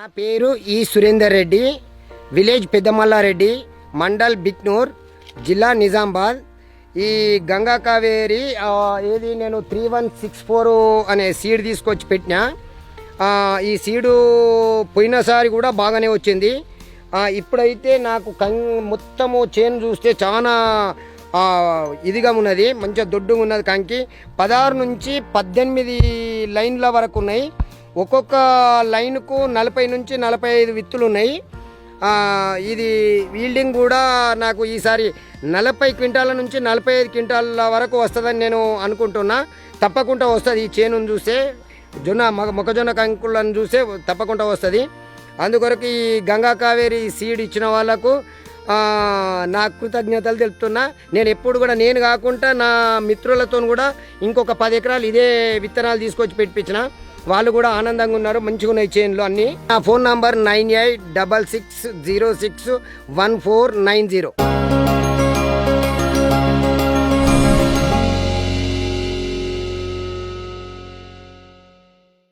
నా పేరు ఈ సురేందర్ రెడ్డి, విలేజ్ పెద్దమల్లారెడ్డి, మండల్ బిక్నూర్, జిల్లా నిజామాబాద్. ఈ గంగా కావేరి ఏది నేను 3164 అనే సీడ్ తీసుకొచ్చి పెట్టినా. ఈ సీడు పోయినసారి కూడా బాగానే వచ్చింది. ఇప్పుడైతే నాకు మొత్తము చేను చూస్తే చాలా ఇదిగా ఉన్నది, మంచిగా దొడ్డుగా ఉన్నది. కంకి 16 నుంచి 18 లైన్ల వరకు ఉన్నాయి. ఒక్కొక్క లైన్కు 40 నుంచి 45 విత్తులు ఉన్నాయి. ఇది ఈల్డింగ్ కూడా నాకు ఈసారి 40 క్వింటాల నుంచి 45 క్వింటాల వరకు వస్తుందని నేను అనుకుంటున్నా. తప్పకుండా వస్తుంది. ఈ చేనును చూస్తే మొక్కజొన్న కంకులను చూస్తే తప్పకుండా వస్తుంది. అందుకొరకు ఈ గంగా కావేరి సీడ్ ఇచ్చిన వాళ్ళకు నా కృతజ్ఞతలు తెలుపుతున్నా. నేను ఎప్పుడు కూడా నేను కాకుండా నా మిత్రులతో కూడా ఇంకొక 10 ఎకరాలు ఇదే విత్తనాలు తీసుకొచ్చి పెట్టించిన. వాళ్ళు కూడా ఆనందంగా ఉన్నారు, మంచిగా ఉన్నాయి చేనులు అన్నీ. నా ఫోన్ నంబర్ 9866061490.